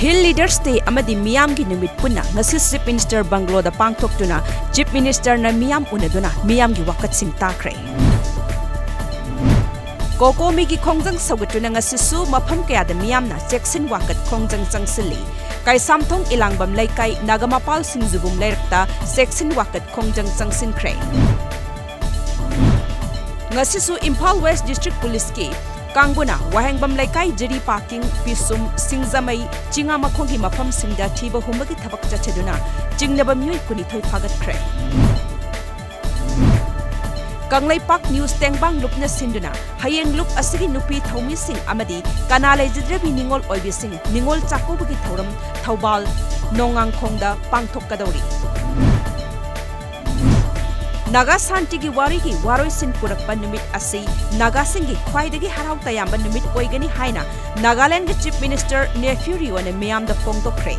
Hill Leaders Day amadi miyam gi numit punna ngasi Chief Minister Banglo da pangthoktuna Chief Minister na miyam unaduna miyam gi wakat sing takre. Kokomi gi khongjang saugatuna ngasi su mafam kaya da miyam na Jackson wakat khongjang changsili. Kai samthong ilangbam laikai nagamapal singjubum lairakta section wakat khongjang changsin kre. Ngasi su Imphal West District Police ki Kangbuna wahengbam laikai jiri parking pisum singzamai chinga makhongi mafam singda thiba humagi thabak chacheduna chingnaba myoi kuni thoi phagat kre. Kanglai Park News tengbang lupna sinduna hayeng lup asigi nupi thomi sing amadi kanalai jidrabi ningol oibi sing ningol chakobagi thoram Thoubal Nongang khongda pangthokadori. Naga Santigi Warigi Waroi Sin Purakpa Numit Asi Naga Singi Khwaidagi Harau Tayamba Numit Oigani Haina Nagaland Chief Minister Nefurio and Miam the Pongdo Kre.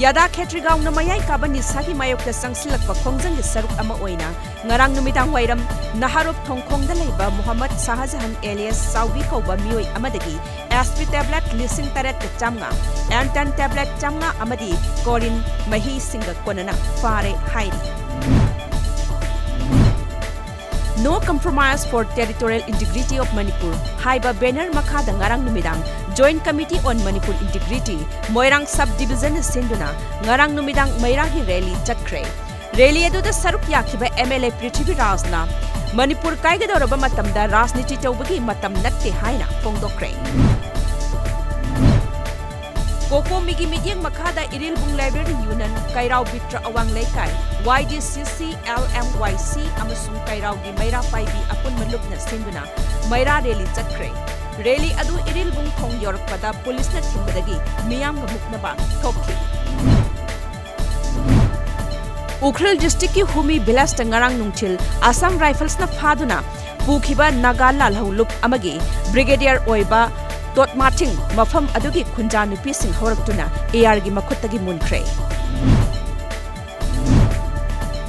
Yada Ketrigaw na mayay kabani sagi mayok na sangsilakpa khongjang gi saruk ama oina ngarang numitang wairam naharop thongkhong da leiba Muhammad Sahajahan alias Saudi kauba mioi amadagi SP tablet lising taret chamnga N10 tablet chamnga amadi Corin mahi singa konana fare hairi. No compromise for territorial integrity of Manipur. Haiba banner makada ngarang numidang Joint Committee on Manipur Integrity Moirang Subdivision Sinduna ngarang numidang Mairagi rally chatkre. Rally aduda saruk yakiba MLA Prithvi Rajna Manipur kaigadoraba matamda rajniti tawbagi matam natte haina pongdokre. Koko Migi Midyang Makada Irilbung Library Union Kairao Bitra Awang Laikai YDCC LMYC amasung Kairao gi Maira Paibi apun malupna sinduna Maira rally chatkre. Rally adu Irilbung thong yorpada police na thimbadagi miyam ga muknaba thokki. Ukhrul district ki Humi Bilas tangarang nungthil Assam Rifles na phaduna pukhiba Naga Lalhaulup amagi Brigadier Oiba Tot Marting mafam adugi khunja nupi sing horaktuna AR gi makhutagi munkre.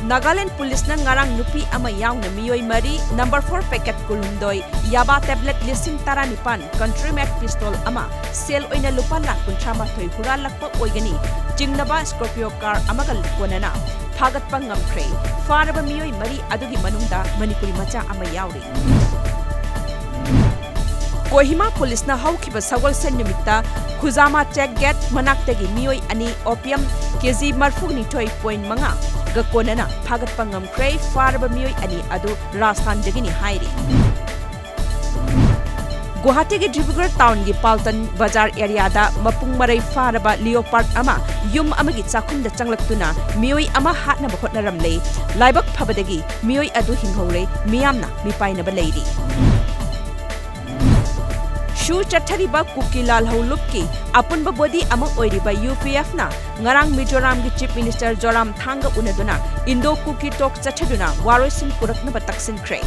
Nagaland Police na ngarang nupi ama yaung na miyoi mari number 4 packet kulundoi yaba tablet lising taranipan country made pistol ama sale oina lupa lakh kuntrama thoi hura lakpa oigani jingnaba Scorpio car amagal konana phagat pangamkre faraba miyoi mari adugi manungda Manipuri macha ama yauri. Kohima Police na haukiba sawal sen numita Khuzama check gate manaktagi miyoi ani opium kg marfugni toy point manga gakonana phagat pangam kray faraba miyoi ani adu Rajasthan dagini hairi. Guwahati gi Dibrugarh town gi Paltan Bazar area da mapung marai faraba leopard ama yum amagi chakhum da changlaktuna miyoi ama hatna bahotnaram lei laibak phabadagi miyoi adu hinghore miyamna mipaina ba leidi. Shu Chathariba Kukilal Haulupki Apunba Bodi ama oiriba UPF na ngarang Mizoram gi Chief Minister Joram Thanga unaduna Indo Kuki Tok Chathaduna Waroisin Purakna Bataksin Kre.